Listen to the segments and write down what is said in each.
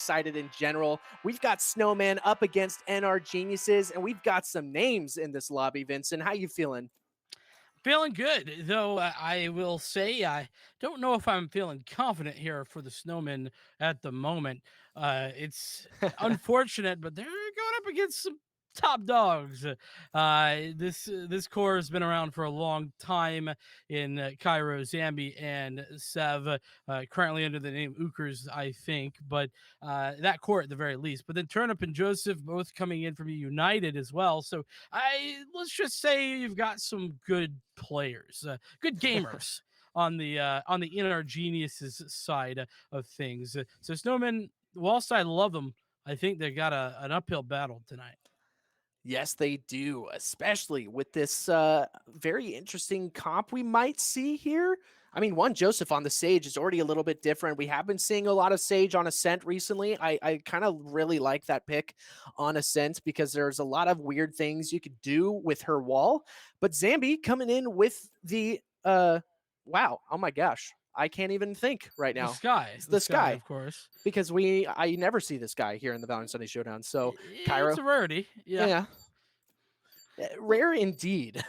excited in general. We've got Snowmen up against NRGeniuses, and we've got some names in this lobby, Vincent. How you feeling? Feeling good, though I will say I don't know if I'm feeling confident here for the Snowmen at the moment. It's unfortunate, but they're going up against some top dogs. This core has been around for a long time in Cairo, Zambi, and Sev, currently under the name Ukers, I think, but that core at the very least. But then Turnip and Joseph both coming in from United as well. So let's just say you've got some good players, good gamers on the inner geniuses side of things. So Snowmen, whilst I love them, I think they got an uphill battle tonight. Yes, they do, especially with this very interesting comp we might see here. I mean, one, Joseph on the Sage is already a little bit different. We have been seeing a lot of Sage on Ascent recently. I kind of really like that pick on Ascent because there's a lot of weird things you could do with her wall. But Zambi coming in with the, wow, oh my gosh, I can't even think right The now. sky, It's the the sky, sky of course. because I never see this guy here in the Valorant Sunday Showdown. So It's Cairo, a rarity, yeah. yeah, rare indeed.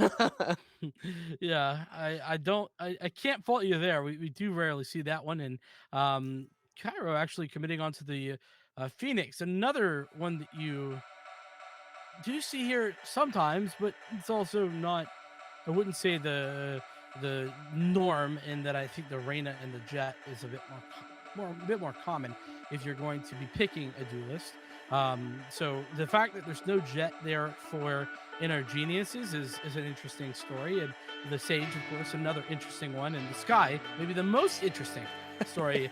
Yeah, I can't fault you there. We do rarely see that one, and Cairo actually committing onto the Phoenix, another one that you do see here sometimes, but it's also not. I wouldn't say the norm in that. I think the Reyna and the Jet is a bit a bit more common if you're going to be picking a duelist. So the fact that there's no Jet there for Inner Geniuses is an interesting story, and the Sage, of course, another interesting one, and the Sky, maybe the most interesting story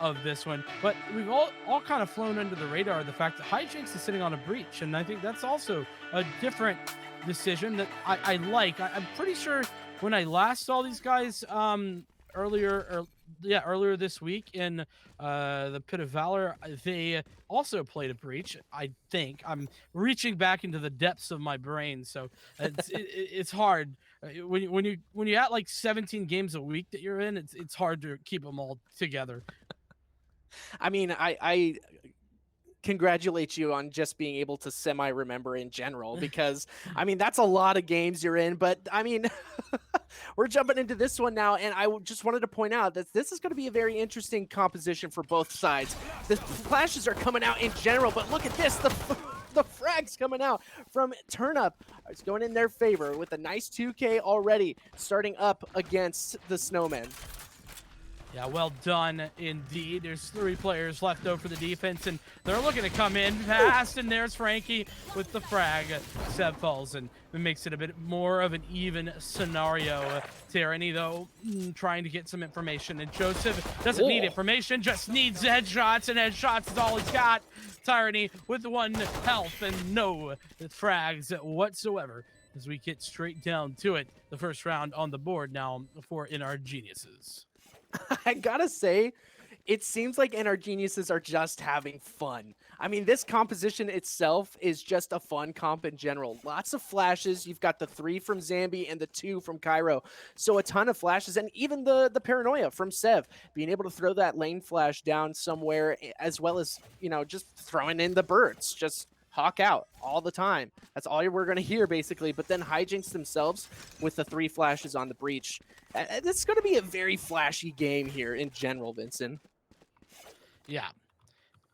of this one. But we've all kind of flown under the radar the fact that Hijinks is sitting on a breach, and I think that's also a different decision that I like. I'm pretty sure when I last saw these guys earlier this week in the Pit of Valor, they also played a breach. I think I'm reaching back into the depths of my brain, so it's hard when you at like 17 games a week that you're in. It's hard to keep them all together. I mean, I congratulate you on just being able to semi remember in general because I mean that's a lot of games you're in, but I mean we're jumping into this one now, and I just wanted to point out that this is going to be a very interesting composition for both sides. The flashes are coming out in general, but look at this, the frags coming out from Turnup. It's going in their favor with a nice 2K already starting up against the Snowmen. Yeah, well done indeed. There's 3 players left over for the defense, and they're looking to come in fast, and there's Frankie with the frag. Seb falls, and it makes it a bit more of an even scenario. Tyranny, though, trying to get some information, and Joseph doesn't need information, just needs headshots, and headshots is all he's got. Tyranny with 1 health and no frags whatsoever as we get straight down to it. The first round on the board now for NRGeniuses. I gotta say, it seems like NRGeniuses are just having fun. I mean, this composition itself is just a fun comp in general. Lots of flashes. You've got the 3 from Zambi and the 2 from Cairo. So a ton of flashes, and even the paranoia from Sev, being able to throw that lane flash down somewhere, as well as, you know, just throwing in the birds. Just hawk out all the time. That's all we're going to hear, basically. But then Hijinks themselves with the 3 flashes on the breach. This is going to be a very flashy game here in general, Vincent. Yeah,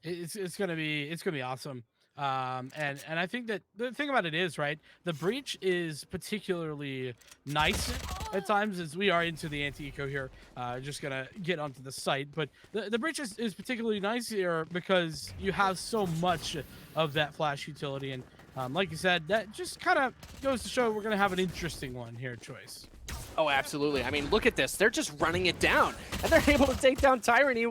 it's gonna be awesome. And I think that the thing about it is, right, the breach is particularly nice at times, as we are into the anti-eco here. Just gonna get onto the site, but the breach is particularly nice here because you have so much of that flash utility, and like you said, that just kind of goes to show we're gonna have an interesting one here, Choice. Oh, absolutely. I mean, look at this. They're just running it down, and they're able to take down Tyranny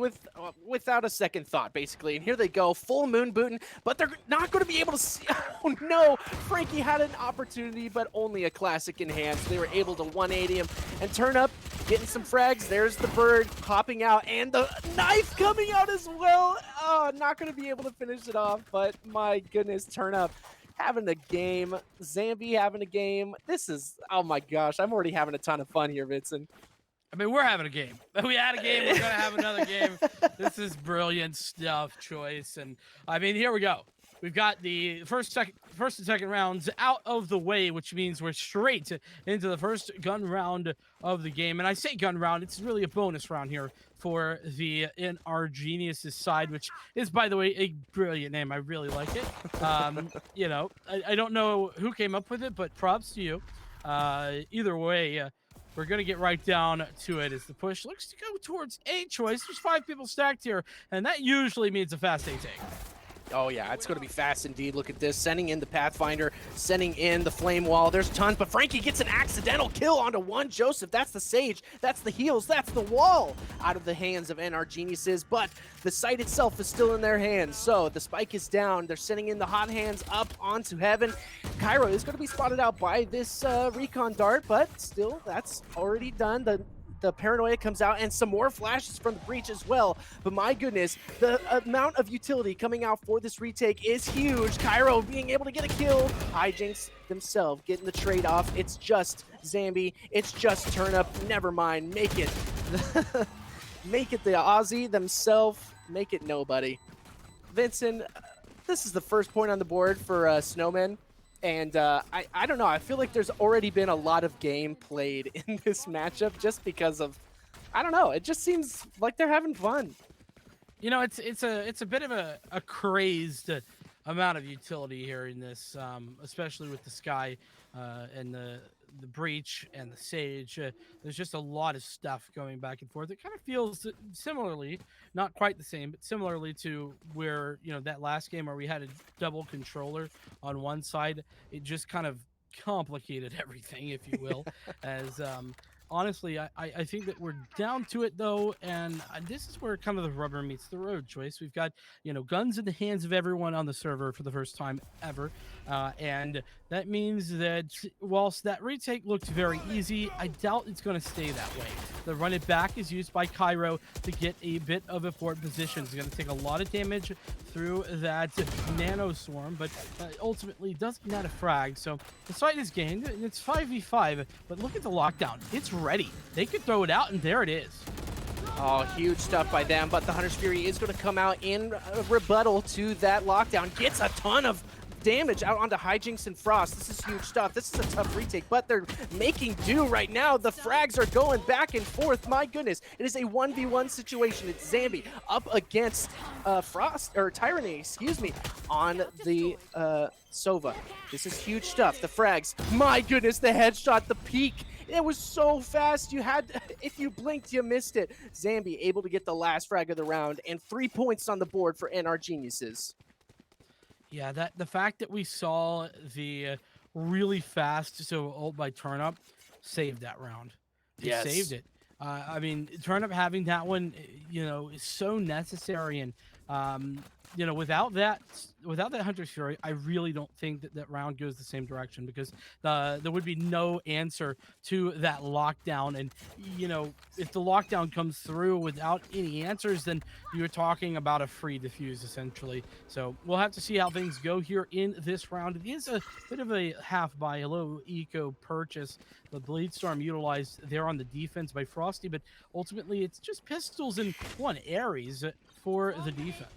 without a second thought, basically. And here they go, full moon booting, but they're not going to be able to see. Oh, no. Frankie had an opportunity, but only a classic in hand. So they were able to 180 him and turn up, getting some frags. There's the bird popping out, and the knife coming out as well. Oh, not going to be able to finish it off, but my goodness, turn up. Having a game, Zambi having a game. This is, oh my gosh, I'm already having a ton of fun here, Vincent. I mean, we're having a game. We had a game. We're gonna have another game. This is brilliant stuff, Choice. And I mean, here we go. We've got the first and second rounds out of the way, which means we're straight into the first gun round of the game. And I say gun round, it's really a bonus round here for the NRGeniuses side, which is, by the way, a brilliant name. I really like it. You know, I don't know who came up with it, but props to you. Either way, we're going to get right down to it as the push looks to go towards A Choice. There's 5 people stacked here, and that usually means a fast A take. Oh, yeah, it's going to be fast indeed. Look at this. Sending in the Pathfinder, sending in the Flame Wall. There's tons, but Frankie gets an accidental kill onto one Joseph. That's the Sage. That's the heals. That's the wall out of the hands of NRGeniuses, but the site itself is still in their hands. So the spike is down. They're sending in the hot hands up onto heaven. Cairo is going to be spotted out by this recon dart, but still, that's already done. The paranoia comes out, and some more flashes from the breach as well. But my goodness, the amount of utility coming out for this retake is huge. Cairo being able to get a kill. Hijinks themselves getting the trade off. It's just Zambi. It's just Turnip. Never mind. Make it. Make it the Aussie themselves. Make it nobody. Vincent, this is the first point on the board for Snowmen. And I don't know, I feel like there's already been a lot of game played in this matchup just because of, I don't know, it just seems like they're having fun. You know, it's a bit of a crazed amount of utility here in this, especially with the Sky and the breach and the Sage. There's just a lot of stuff going back and forth. It kind of feels similarly, not quite the same, but similarly to where, you know, that last game where we had a double controller on one side. It just kind of complicated everything, if you will, as honestly, I think that we're down to it, though, and this is where kind of the rubber meets the road, Choice. We've got, you know, guns in the hands of everyone on the server for the first time ever, and that means that whilst that retake looked very easy, I doubt it's going to stay that way. The run it back is used by Cairo to get a bit of a forward position. It's going to take a lot of damage through that nano swarm, but ultimately doesn't net a frag, so the site is gained, and it's 5v5, but look at the lockdown. It's ready. They could throw it out, and there it is. Oh, huge stuff by them, but the Hunter's Fury is going to come out in rebuttal to that lockdown. Gets a ton of damage out onto Hijinks and Frost. This is huge stuff. This is a tough retake, but they're making do right now. The frags are going back and forth. My goodness, it is a 1v1 situation. It's Zambi up against Frost, or Tyranny, excuse me, on the Sova. This is huge stuff. The frags, my goodness, the headshot, the peak. It was so fast, you had, if you blinked, you missed it. Zambi able to get the last frag of the round, and 3 points on the board for NRGeniuses. Yeah, the fact that we saw the really fast ult by Turnip saved that round. It saved it. I mean, Turnip having that one, you know, is so necessary, and you know, without that Hunter's Fury, I really don't think that round goes the same direction, because there would be no answer to that lockdown. And you know, if the lockdown comes through without any answers, then you're talking about a free defuse essentially. So we'll have to see how things go here in this round. It is a bit of a half buy, a low eco purchase. The Blade Storm utilized there on the defense by Frosty, but ultimately it's just pistols and one Ares for the defense.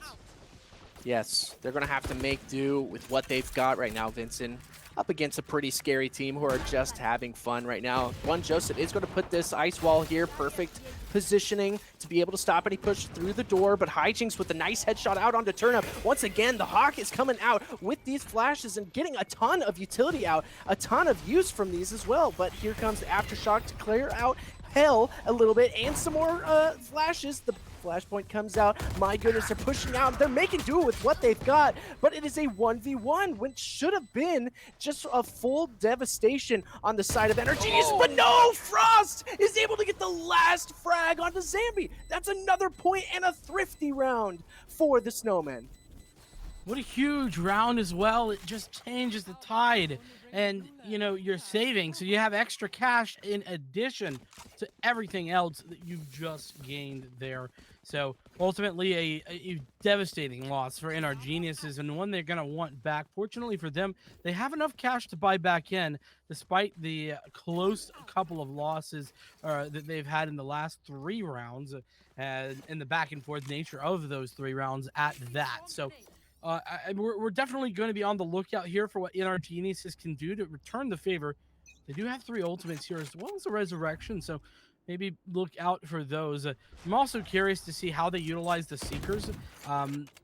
Yes, they're going to have to make do with what they've got right now, Vincent. Up against a pretty scary team who are just having fun right now. One Joseph is going to put this ice wall here. Perfect positioning to be able to stop any push through the door. But Hijinks with a nice headshot out onto Turnip. Once again, the Hawk is coming out with these flashes and getting a ton of utility out. A ton of use from these as well. But here comes the Aftershock to clear out hell a little bit, and some more flashes. The flashpoint comes out. My goodness, they're pushing out. They're making do with what they've got, but it is a 1v1, which should have been just a full devastation on the side of NRGeniuses. But no, Frost is able to get the last frag onto Zambi. That's another point and a thrifty round for the Snowmen. What a huge round as well. It just changes the tide. And, you know, you're saving. So you have extra cash in addition to everything else that you've just gained there. So ultimately, a devastating loss for NRGeniuses and one they're going to want back. Fortunately for them, they have enough cash to buy back in, despite the close couple of losses that they've had in the last 3 rounds and the back and forth nature of those 3 rounds at that. So we're definitely going to be on the lookout here for what NRGeniuses can do to return the favor. They do have 3 ultimates here as well as a resurrection, so maybe look out for those. I'm also curious to see how they utilize the Seekers.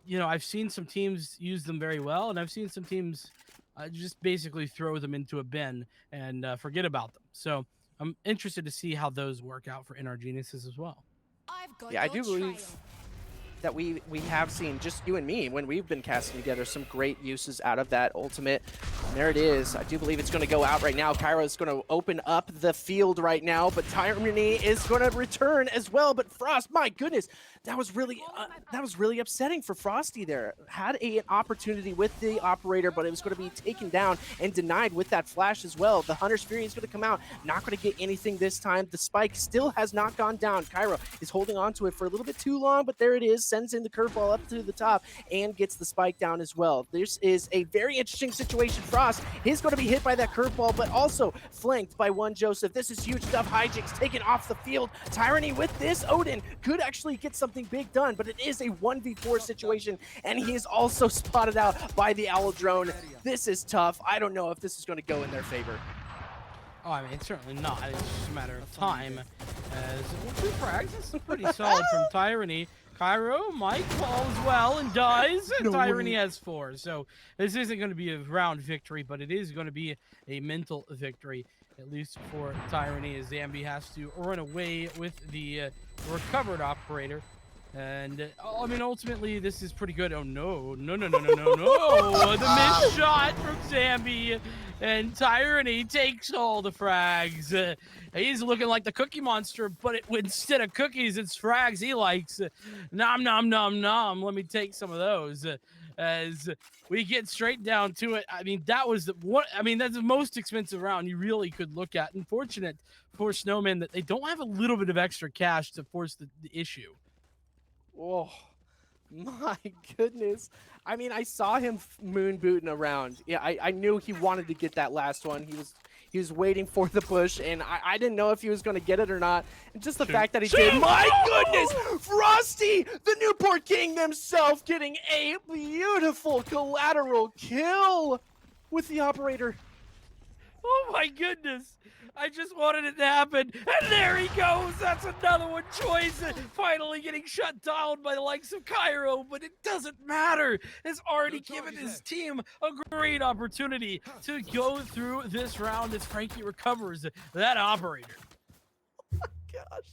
You know, I've seen some teams use them very well, and I've seen some teams just basically throw them into a bin and forget about them. So I'm interested to see how those work out for NRGeniuses as well. Yeah, I do believe that we have seen, just you and me, when we've been casting together, some great uses out of that ultimate. And there it is. I do believe it's going to go out right now. Cairo is going to open up the field right now, but Tyranny is going to return as well. But Frost, my goodness, that was really upsetting for Frosty there. Had an opportunity with the operator, but it was going to be taken down and denied with that flash as well. The Hunter's Fury is going to come out, not going to get anything this time. The spike still has not gone down. Cairo is holding on to it for a little bit too long, but there it is. Sends in the curveball up to the top and gets the spike down as well. This is a very interesting situation. Frost is going to be hit by that curveball, but also flanked by one Joseph. This is huge stuff. Hijinks taken off the field. Tyranny with this. Odin could actually get something big done, but it is a 1v4 situation, and he is also spotted out by the Owl Drone. This is tough. I don't know if this is going to go in their favor. Oh, I mean, it's certainly not. It's just a matter of time. As 2 frags, this is pretty solid from Tyranny. Cairo might fall as well and dies. And Tyranny has 4. So this isn't going to be a round victory, but it is going to be a mental victory, at least for Tyranny, as Zambi has to run away with the recovered operator. And I mean, ultimately, this is pretty good. Oh no, no, no, no, no, no, no! The missed shot from Zambi, and Tyranny takes all the frags. He's looking like the Cookie Monster, but instead of cookies, it's frags he likes. Nom nom nom nom. Let me take some of those. As we get straight down to it, I mean, that was that's the most expensive round you really could look at. Unfortunate for Snowmen that they don't have a little bit of extra cash to force the issue. Oh, my goodness. I mean, I saw him moon booting around. Yeah, I knew he wanted to get that last one. He was waiting for the push, and I didn't know if he was going to get it or not. And just the fact that he did. My goodness! Frosty, the Newport King himself, getting a beautiful collateral kill with the operator. Oh my goodness! I just wanted it to happen, and there he goes! That's another one, Choice, finally getting shut down by the likes of Cairo, but it doesn't matter! It's already given his team a great opportunity to go through this round as Frankie recovers that operator. Oh my gosh.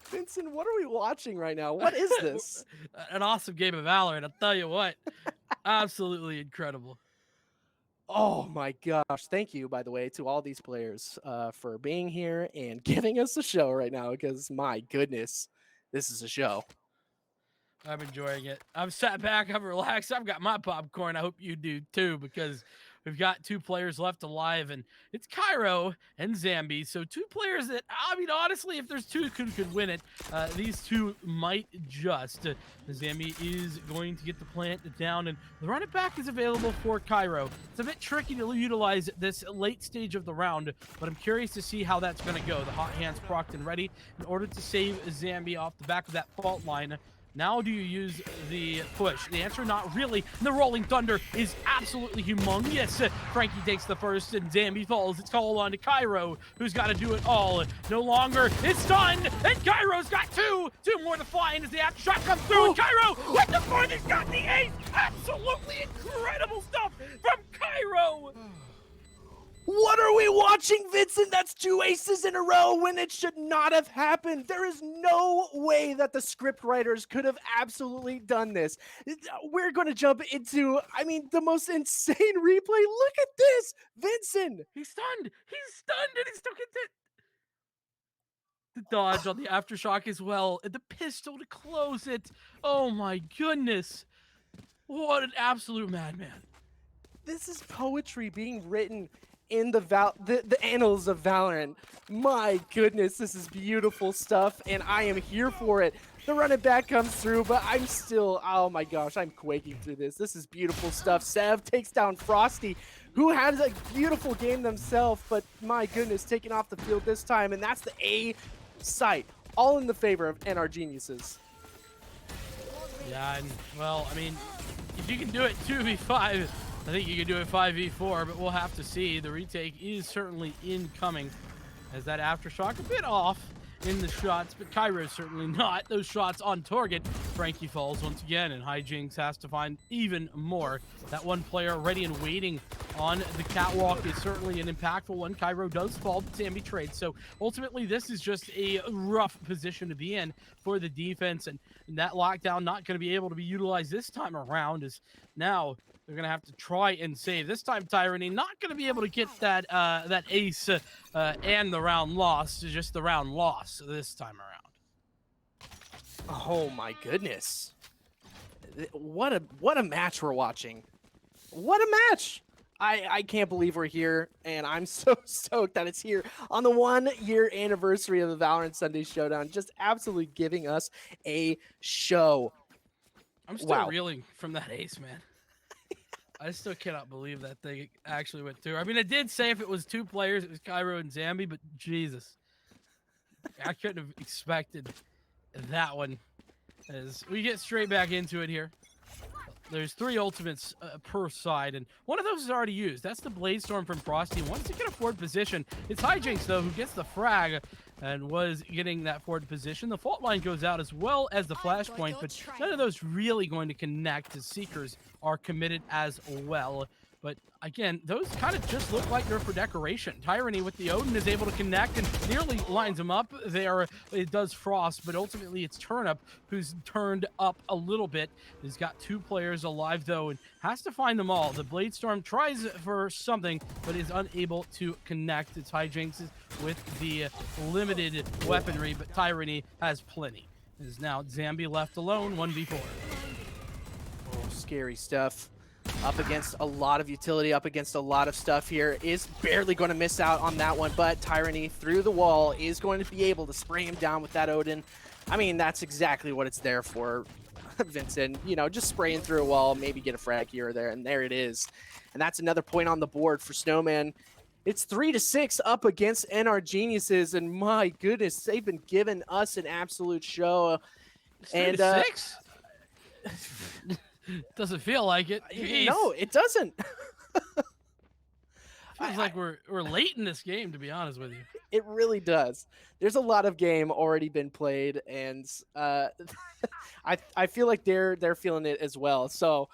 Vincent, what are we watching right now? What is this? An awesome game of Valorant, I'll tell you what. Absolutely incredible. Oh my gosh. Thank you, by the way, to all these players for being here and giving us a show right now, because my goodness, this is a show. I'm enjoying it. I'm sat back, I'm relaxed. I've got my popcorn. I hope you do too, because we've got 2 players left alive, and it's Cairo and Zambi. So 2 players that, I mean, honestly, if there's 2 who could win it, these 2 might just. Zambi is going to get the plant down, and the run it back is available for Cairo. It's a bit tricky to utilize this late stage of the round, but I'm curious to see how that's going to go. The hot hands procced and ready in order to save Zambi off the back of that fault line. Now do you use the push? The answer, not really. The Rolling Thunder is absolutely humongous. Frankie takes the first, and Zambi falls. It's called on to Cairo, who's got to do it all. No longer, it's done, and Cairo's got 2 more to find as the aftershock comes through. And Cairo with the 4th, he's got the ace. Absolutely incredible stuff from Cairo. What are we watching, Vincent? That's 2 aces in a row when it should not have happened. There is no way that the script writers could have absolutely done this. We're going to jump into, I mean, the most insane replay. Look at this, Vincent. He's stunned. He's stunned, and he still gets it. The dodge on the aftershock as well, and the pistol to close it. Oh my goodness. What an absolute madman. This is poetry being written in the annals of Valorant. My goodness, this is beautiful stuff, and I am here for it. The run it back comes through, but I'm still, oh my gosh, I'm quaking through this. This is beautiful stuff. Sev takes down Frosty, who has a beautiful game themselves, but my goodness, taking off the field this time, and that's the A site, all in the favor of NRGeniuses. Yeah, and well, I mean, if you can do it 2v5, I think you can do it 5v4, but we'll have to see. The retake is certainly incoming as that aftershock a bit off in the shots, but Kairo's certainly not. Those shots on target. Frankie falls once again, and Hijinks has to find even more. That one player ready and waiting on the catwalk is certainly an impactful one. Cairo does fall, but Zambi trades. So ultimately, this is just a rough position to be in for the defense, and that lockdown not going to be able to be utilized this time around, as now they're going to have to try and save. This time, Tyranny not going to be able to get that that ace and the round loss, just the round loss this time around. Oh my goodness. What a match we're watching. What a match. I can't believe we're here, and I'm so stoked that it's here on the 1-year anniversary of the Valorant Sunday Showdown, just absolutely giving us a show. I'm still reeling from that ace, man. I still cannot believe that they actually went through. I mean, I did say if it was two players, it was Cairo and Zambi, but Jesus. I couldn't have expected that one. As we get straight back into it here. There's 3 ultimates per side, and one of those is already used. That's the Bladestorm from Frosty. Once he can afford position, it's Hijinks, though, who gets the frag and was getting that forward position. The fault line goes out as well as the flashpoint, but none of those really going to connect as Seekers are committed as well. But again, those kind of just look like they're for decoration. Tyranny with the Odin is able to connect and nearly lines him up there. It does Frost, but ultimately it's Turnup who's turned up a little bit. He's got 2 players alive though and has to find them all. The Bladestorm tries for something, but is unable to connect. It's Hijinks with the limited weaponry, but Tyranny has plenty. It is now Zambi left alone, 1v4. Oh, scary stuff. Up against a lot of utility, up against a lot of stuff here. Is barely going to miss out on that one, but Tyranny through the wall is going to be able to spray him down with that Odin. I mean, that's exactly what it's there for, Vincent. You know, just spraying through a wall, maybe get a frag here or there, and there it is. And that's another point on the board for Snowmen. It's 3-6 up against NRGeniuses, and my goodness, they've been giving us an absolute show. It's 3-6? Doesn't feel like it. Jeez. No, it doesn't. Feels like we're late in this game, to be honest with you. It really does. There's a lot of game already been played, and I feel like they're feeling it as well. So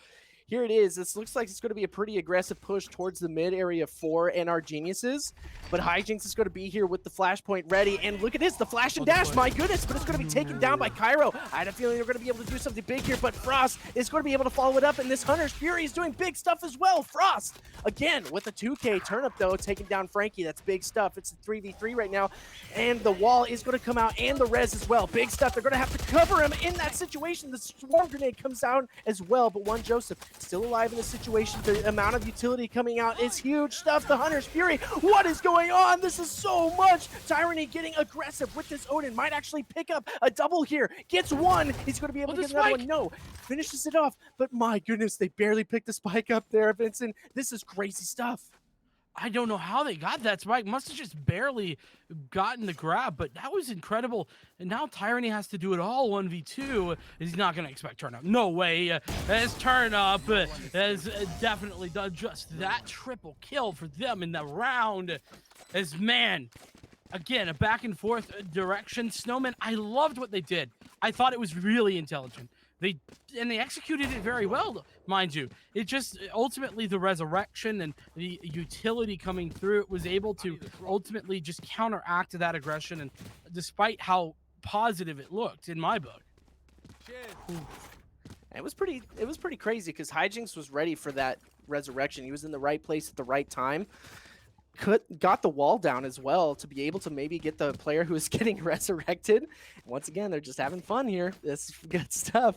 here it is. This looks like it's going to be a pretty aggressive push towards the mid area for NRGeniuses, but Hijinks is going to be here with the flashpoint ready, and look at this, the flash and dash, my goodness, but it's going to be taken down by Cairo. I had a feeling they're going to be able to do something big here, but Frost is going to be able to follow it up, and this Hunter's Fury is doing big stuff as well. Frost, again, with a 2K turn up though, taking down Frankie. That's big stuff. It's a 3v3 right now, and the wall is going to come out, and the res as well. Big stuff. They're going to have to cover him in that situation. The swarm grenade comes down as well, but one Joseph still alive in this situation. The amount of utility coming out is huge stuff. The Hunter's Fury, what is going on? This is so much. Tyranny getting aggressive with this Odin. Might actually pick up a double here. Gets one. He's going to be able to get another one. No. Finishes it off. But my goodness, they barely picked the spike up there, Vincent. This is crazy stuff. I don't know how they got that spike. Must have just barely gotten the grab, but that was incredible. And now Tyranny has to do it all 1v2. He's not going to expect Turnup. No way. As Turnup has definitely done just that. Triple kill for them in the round. As, man, again, a back and forth direction. Snowmen, I loved what they did. I thought it was really intelligent. They executed it very well, mind you. It just ultimately the resurrection and the utility coming through it was able to ultimately just counteract that aggression, and despite how positive it looked in my book. It was pretty crazy because Hijinks was ready for that resurrection. He was in the right place at the right time. Got the wall down as well to be able to maybe get the player who is getting resurrected. Once again, they're just having fun here. This is good stuff.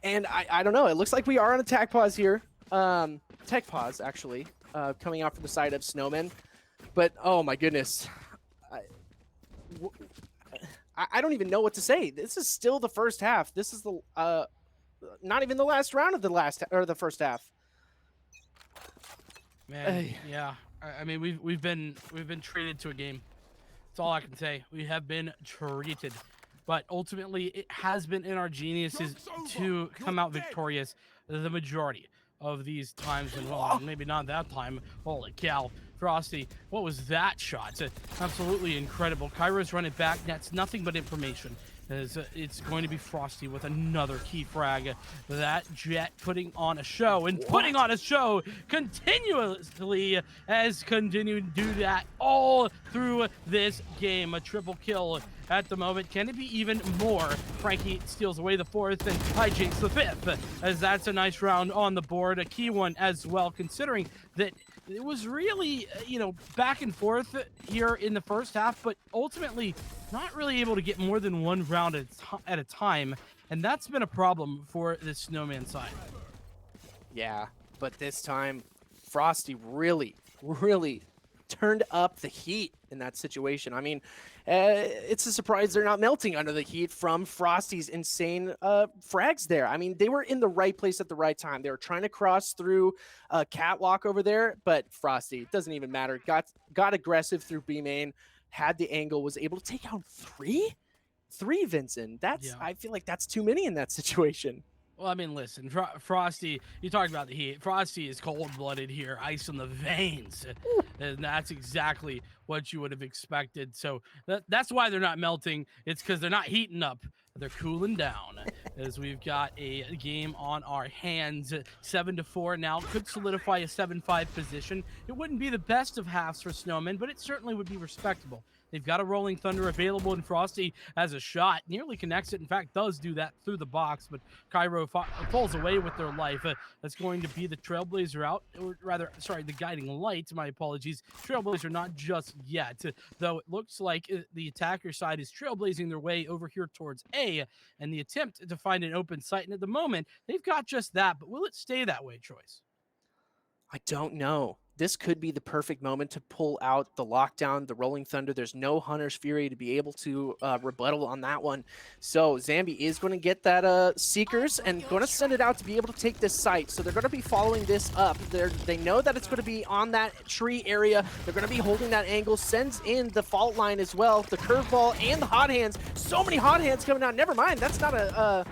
And I don't know. It looks like we are on a tech pause here. Tech pause, actually, coming out from the side of Snowmen. But, oh my goodness. w- I don't even know what to say. This is still the first half. This is the not even the last round of the first half. Man, yeah. I mean, we've been treated to a game. That's all I can say. We have been treated. But ultimately, it has been in our geniuses to come out victorious the majority of these times. And, well, maybe not that time. Holy cow. Frosty, what was that shot? Absolutely incredible. Kairo's running back. That's nothing but information. As it's going to be Frosty with another key frag. That Jet putting on a show and putting on a show continuously as continuing to do that all through this game. A triple kill at the moment. Can it be even more? Frankie steals away the fourth and hijinks the fifth, as that's a nice round on the board. A key one as well, considering that it was really, back and forth here in the first half, but ultimately not really able to get more than one round at a time, and that's been a problem for the Snowman side. Yeah, but this time, Frosty really turned up the heat in that situation. I mean, it's a surprise they're not melting under the heat from Frosty's insane frags there. I mean, they were in the right place at the right time. They were trying to cross through a catwalk over there, but Frosty, it doesn't even matter, got aggressive through B main, had the angle, was able to take out three, Vincent. I feel like that's too many in that situation. Well, I mean, listen, Frosty, you talked about the heat. Frosty is cold-blooded here, ice in the veins. And that's exactly what you would have expected. So that's why they're not melting. It's because they're not heating up. They're cooling down, as we've got a game on our hands. 7-4 now. Could solidify a 7-5 position. It wouldn't be the best of halves for Snowmen, but it certainly would be respectable. They've got a Rolling Thunder available, and Frosty has a shot. Nearly connects it. In fact, does do that through the box, but Cairo falls away with their life. That's going to be the Trailblazer out, or rather, sorry, the Guiding Light. My apologies. Trailblazer not just yet, though it looks like the attacker side is trailblazing their way over here towards A, and the attempt to find an open site. And at the moment, they've got just that, but will it stay that way, Choice? I don't know. This could be the perfect moment to pull out the lockdown, the Rolling Thunder. There's no Hunter's Fury to be able to rebuttal on that one. So Zambi is going to get that Seekers and going to send it out to be able to take this site. So they're going to be following this up. They know that it's going to be on that tree area. They're going to be holding that angle, sends in the fault line as well, the curveball and the hot hands. So many hot hands coming out. Never mind. That's not a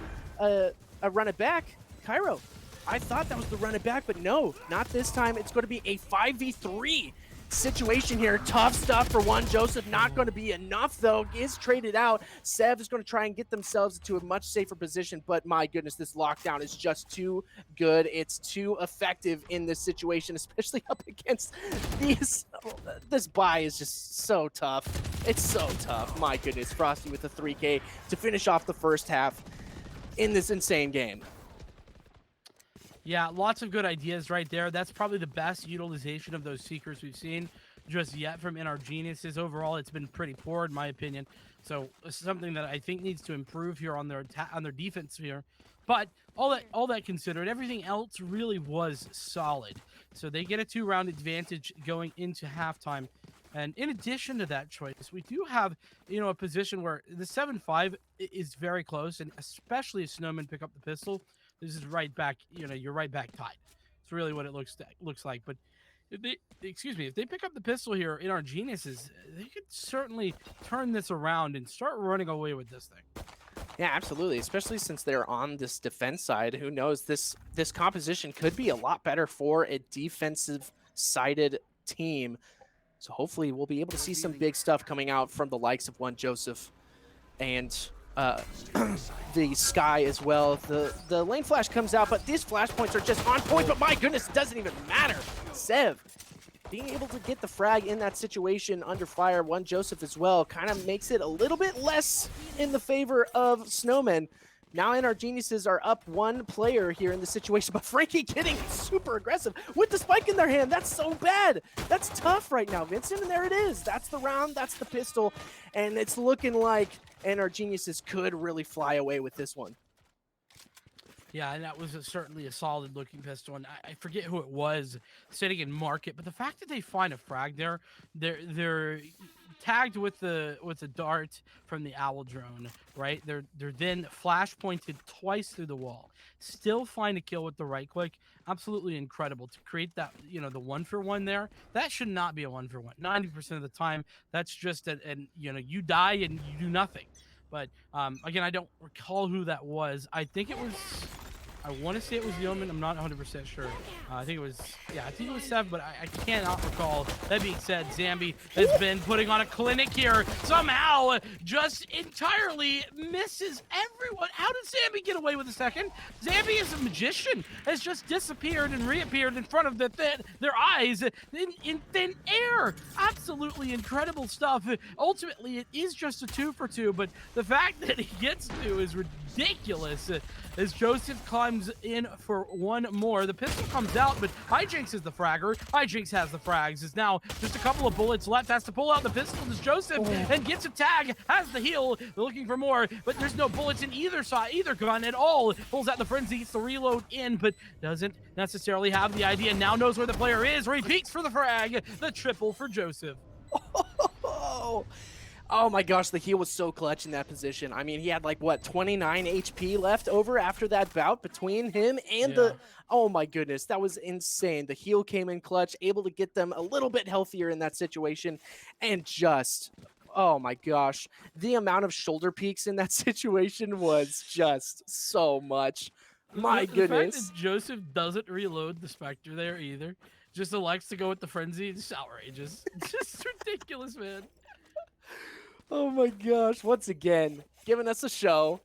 run it back. Cairo, I thought that was the run it back, but no, not this time. It's going to be a 5v3 situation here. Tough stuff for one. Joseph not going to be enough, though. Is traded out. Sev is going to try and get themselves into a much safer position, but my goodness, this lockdown is just too good. It's too effective in this situation, especially up against these. This buy is just so tough. It's so tough. My goodness, Frosty with the 3K to finish off the first half in this insane game. Yeah, lots of good ideas right there. That's probably the best utilization of those Seekers we've seen just yet from NRGeniuses. Overall, it's been pretty poor in my opinion. So something that I think needs to improve here on their defense here. But all that considered, everything else really was solid. So they get a 2-round advantage going into halftime. And in addition to that, Choice, we do have, a position where the 7-5 is very close, and especially if Snowmen pick up the pistol. This is right back, you're right back tied. It's really what it looks like. But if they pick up the pistol here in our geniuses, they could certainly turn this around and start running away with this thing. Yeah, absolutely. Especially since they're on this defense side. Who knows? This composition could be a lot better for a defensive-sided team. So hopefully we'll be able to see some big stuff coming out from the likes of one Joseph and the Sky as well. The lane flash comes out, but these flashpoints are just on point, but my goodness, it doesn't even matter. Sev being able to get the frag in that situation under fire, one Joseph as well, kind of makes it a little bit less in the favor of Snowmen. Now NRGeniuses are up one player here in the situation, but Frankie getting super aggressive with the spike in their hand. That's so bad. That's tough right now, Vincent, and there it is. That's the round, that's the pistol, and it's looking like NRGeniuses could really fly away with this one. Yeah, and that was certainly a solid looking pistol. And I forget who it was sitting in market, but the fact that they find a frag there, they're tagged with the dart from the owl drone, right? They're then flash pointed twice through the wall. Still find a kill with the right click. Absolutely incredible to create that, the 1-for-1 there. That should not be a 1-for-1. 90% of the time, that's just and you die and you do nothing. But again, I don't recall who that was. I think it was. I want to say it was Yeoman. I'm not 100% sure. I think it was, yeah, I think it was Sev, but I cannot recall. That being said, Zambi has been putting on a clinic here. Somehow, just entirely misses everyone. How did Zambi get away with a second? Zambi is a magician, has just disappeared and reappeared in front of their eyes in thin air. Absolutely incredible stuff. Ultimately, it is just a 2-for-2, but the fact that he gets to is ridiculous. As Joseph climbs in for one more. The pistol comes out, but Hijinks is the fragger. Hijinks has the frags. It's now just a couple of bullets left. Has to pull out the pistol. Does Joseph and gets a tag. Has the heal. They're looking for more, but there's no bullets in either side, either gun at all. Pulls out the frenzy, gets the reload in, but doesn't necessarily have the idea. Now knows where the player is. Repeats for the frag. The triple for Joseph. Oh my gosh, the heal was so clutch in that position. I mean, he had like, what, 29 HP left over after that bout between him and the... Oh my goodness, that was insane. The heal came in clutch, able to get them a little bit healthier in that situation, and just... Oh my gosh, the amount of shoulder peaks in that situation was just so much. My goodness. The fact that Joseph doesn't reload the Spectre there either, just elects to go with the frenzy, it's outrageous. It's just ridiculous, man. Oh my gosh, once again, giving us a show,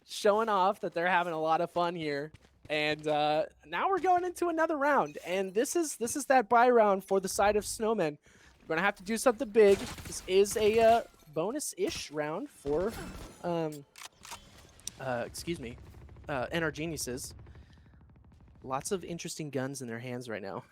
showing off that they're having a lot of fun here. And now we're going into another round, and this is that buy round for the side of Snowmen. We're going to have to do something big. This is a bonus-ish round for, NRGeniuses. Lots of interesting guns in their hands right now.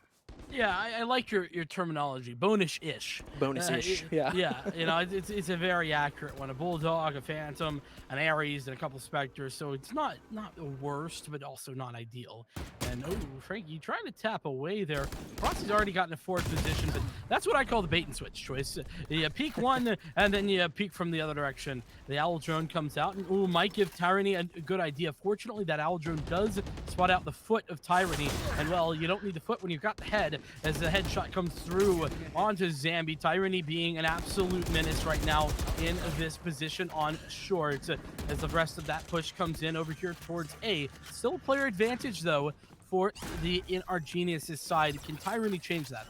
Yeah, I like your terminology, bonus-ish. Bonus-ish, yeah. Yeah, it's a very accurate one. A Bulldog, a Phantom, an Ares, and a couple Spectres. So it's not the worst, but also not ideal. And Frankie trying to tap away there. Frosty's already gotten a 4th position, but that's what I call the bait and switch choice. You peek one, and then you peek from the other direction. The Owl Drone comes out, and might give Tyranny a good idea. Fortunately, that Owl Drone does spot out the foot of Tyranny, and well, you don't need the foot when you've got the head. As the headshot comes through onto Zambi. Tyranny being an absolute menace right now in this position on short. As the rest of that push comes in over here towards A. Still a player advantage, though, for the NRGeniuses side. Can Tyranny change that?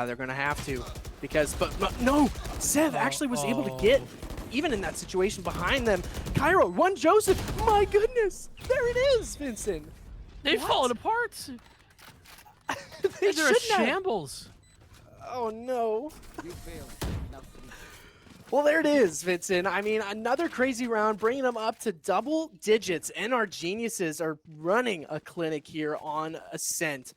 They're going to have to. Because, but no! Sev actually was able to get, even in that situation behind them. Cairo, one Joseph! My goodness! There it is, Vincent! They've fallen apart! They're a shambles. Oh no. Well, there it is, Vincent. I mean, another crazy round, bringing them up to double digits. NRGeniuses are running a clinic here on Ascent,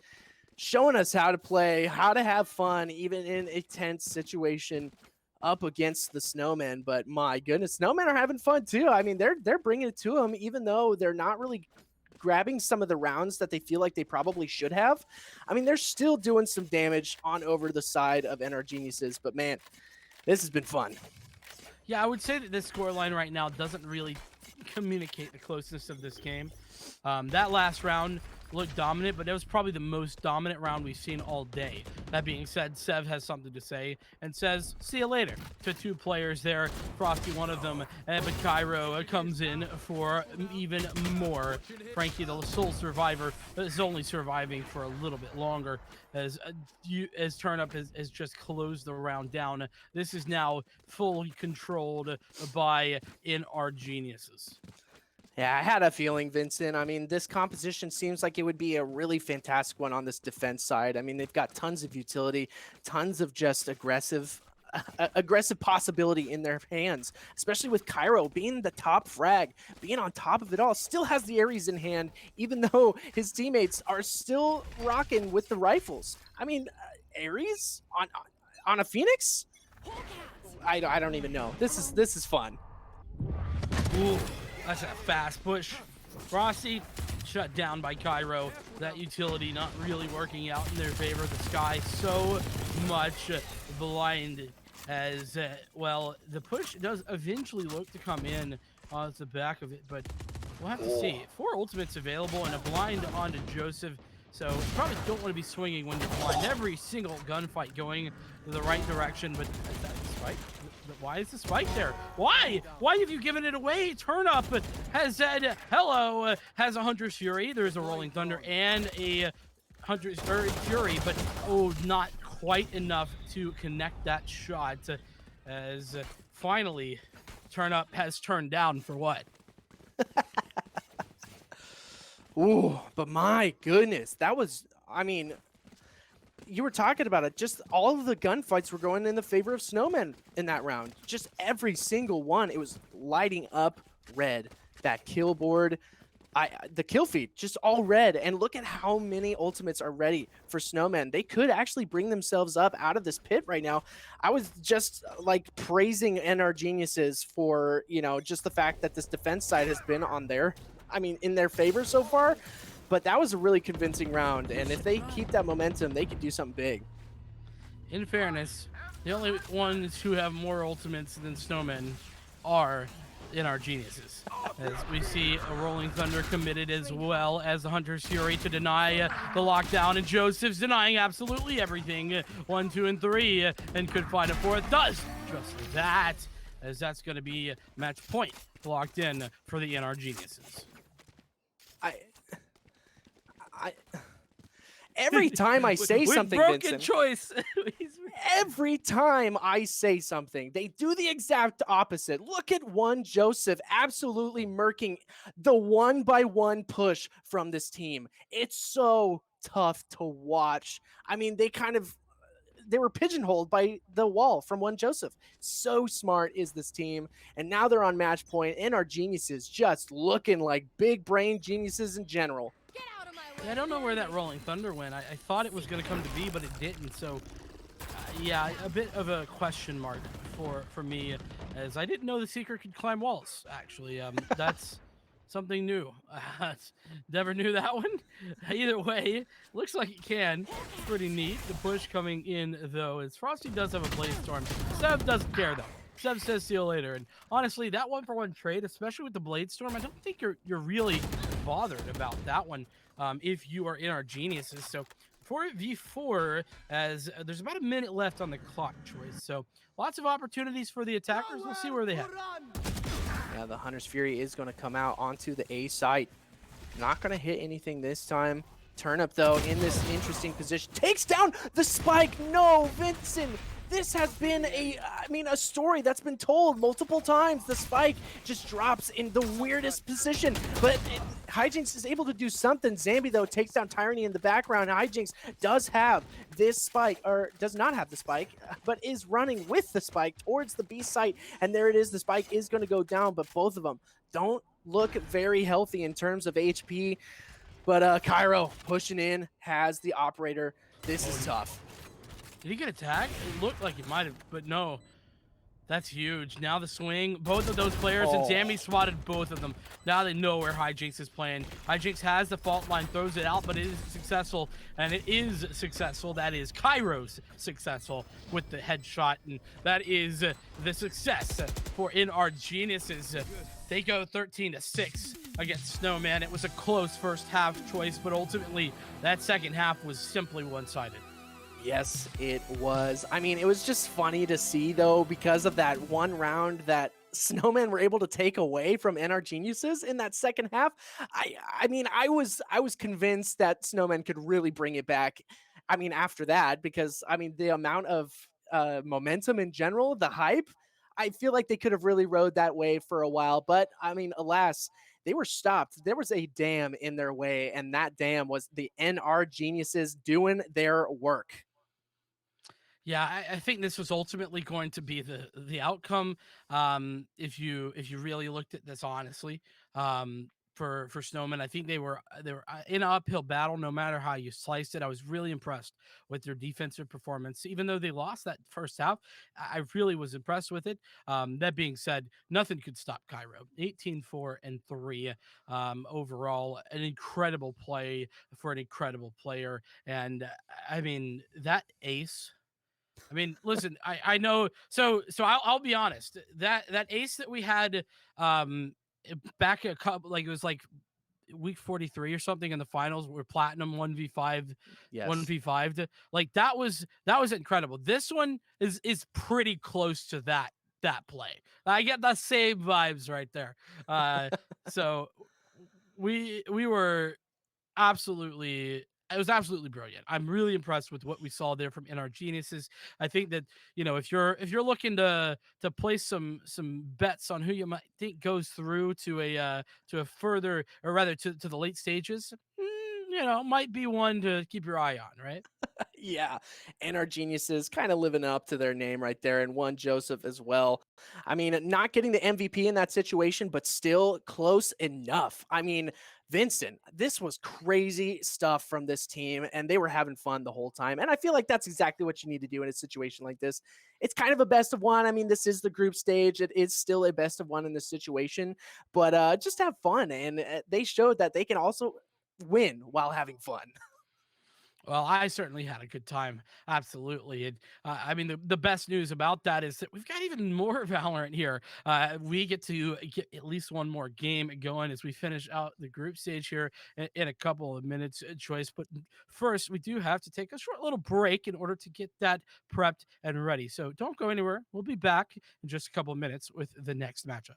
showing us how to play, how to have fun, even in a tense situation up against the Snowmen. But my goodness, Snowmen are having fun too. I mean, they're bringing it to them, even though they're not really grabbing some of the rounds that they feel like they probably should have. I mean, they're still doing some damage on over the side of NRGeniuses, but man, this has been fun. Yeah, I would say that this scoreline right now doesn't really communicate the closeness of this game. That last round looked dominant, but it was probably the most dominant round we've seen all day. That being said, Sev has something to say and says, see you later, to 2 players there. Frosty, one of them, but Cairo comes in for even more. Frankie, the sole survivor, is only surviving for a little bit longer as Turnup has just closed the round down. This is now fully controlled by NRGeniuses. Yeah, I had a feeling, Vincent. I mean, this composition seems like it would be a really fantastic one on this defense side. I mean, they've got tons of utility, tons of just aggressive possibility in their hands, especially with Cairo being the top frag, being on top of it all, still has the Ares in hand, even though his teammates are still rocking with the rifles. I mean, Ares on a Phoenix? I don't even know. This is fun. Ooh. That's a fast push Frosty shut down by Cairo. That utility not really working out in their favor. The sky so much blinded as well. The push does eventually look to come in on the back of it, but we'll have to see. 4 ultimates available and a blind onto Joseph. So you probably don't want to be swinging when you're blind. Every single gunfight going the right direction, but is that the spike? Why is the spike there? Why? Why have you given it away? Turn Up has said hello, has a Hunter's Fury. There's a Rolling Thunder and a Hunter's Fury, but oh, not quite enough to connect that shot as finally Turn Up has turned down for what? Ooh, but my goodness, that was, I mean, you were talking about it. Just all of the gunfights were going in the favor of Snowmen in that round. Just every single one, it was lighting up red. That kill board, the kill feed, just all red. And look at how many ultimates are ready for Snowmen. They could actually bring themselves up out of this pit right now. I was just like praising NRGeniuses for, you know, just the fact that this defense side has been on their, I mean, in their favor so far. But that was a really convincing round, and if they keep that momentum, they could do something big. In fairness, the only ones who have more ultimates than Snowmen are NRGeniuses. As we see a Rolling Thunder committed as well as the Hunter's Fury to deny the lockdown, and Joseph's denying absolutely everything. 1, 2, and 3, and could find a 4th. Does just that, as that's going to be match point locked in for the NRGeniuses. Every time I say something, broken Vincent, choice. every time I say something, they do the exact opposite. Look at one Joseph absolutely murking the 1-by-1 push from this team. It's so tough to watch. I mean, they were pigeonholed by the wall from one Joseph. So smart is this team. And now they're on match point, and our geniuses just looking like big brain geniuses in general. I don't know where that Rolling Thunder went. I thought it was going to come to B, but it didn't. So, yeah, a bit of a question mark for me, as I didn't know the Seeker could climb walls, actually. That's something new. Never knew that one. Either way, looks like it can. Pretty neat. The push coming in, though, as Frosty does have a Blaze Storm. Sev doesn't care, though. Sev says see you later. And honestly, that 1-for-1 trade, especially with the Blade Storm, I don't think you're really bothered about that one if you are NRGeniuses. So 4v4, as there's about a minute left on the clock, choice. So lots of opportunities for the attackers. We'll see where they head. Yeah, the Hunter's Fury is going to come out onto the A site. Not going to hit anything this time. Turnip, though, in this interesting position. Takes down the spike. No, Vincent. This has been a story that's been told multiple times. The spike just drops in the weirdest position, but Hijinks is able to do something. Zambi, though, takes down Tyranny in the background. Hijinks does have this spike, or does not have the spike, but is running with the spike towards the B site, and there it is. The spike is going to go down, but both of them don't look very healthy in terms of HP. But Cairo pushing in, has the operator. This is tough. Did he get a tag? It looked like he might have, but no. That's huge. Now the swing, both of those players, and Zambi spotted both of them. Now they know where Hijinks is playing. Hijinks has the fault line, throws it out, but it is successful, and it is successful. That is Cairo's successful with the headshot, and that is the success for NRGeniuses. They go 13-6 against Snowmen. It was a close first half choice, but ultimately that second half was simply one-sided. Yes, it was. I mean, it was just funny to see, though, because of that one round that Snowmen were able to take away from NRGeniuses in that second half. I mean, I was convinced that Snowmen could really bring it back. I mean, after that, because I mean, the amount of momentum in general, the hype, I feel like they could have really rode that way for a while. But I mean, alas, they were stopped. There was a dam in their way, and that dam was the NRGeniuses doing their work. Yeah, I think this was ultimately going to be the outcome. If you really looked at this honestly, for Snowmen. I think they were in an uphill battle no matter how you sliced it. I was really impressed with their defensive performance, even though they lost that first half. I really was impressed with it. That being said, nothing could stop Cairo. 18-4-3 overall, an incredible play for an incredible player, and I mean that ace. I mean, listen, I know. So I'll be honest. That ace that we had um back a couple, like it was like week 43 or something in the finals, where platinum 1v5 Yes. 1v5 like that was incredible. This one is pretty close to that play. I get the same vibes right there. So we were absolutely, it was absolutely brilliant. I'm really impressed with what we saw there from NRGeniuses. I think that, if you're looking to place some bets on who you might think goes through to a further, or rather to the late stages, might be one to keep your eye on, right? Yeah, and our geniuses kind of living up to their name right there, and one Joseph as well. I mean, not getting the MVP in that situation, but still close enough. I mean, Vincent, this was crazy stuff from this team, and they were having fun the whole time. And I feel like that's exactly what you need to do in a situation like this. It's kind of a best of one. I mean, this is the group stage. It is still a best of one in this situation, but just have fun. And they showed that they can also win while having fun. Well, I certainly had a good time. Absolutely. And I mean, the best news about that is that we've got even more Valorant here. We get to get at least one more game going as we finish out the group stage here in a couple of minutes, Choice. But first, we do have to take a short little break in order to get that prepped and ready. So don't go anywhere. We'll be back in just a couple of minutes with the next matchup.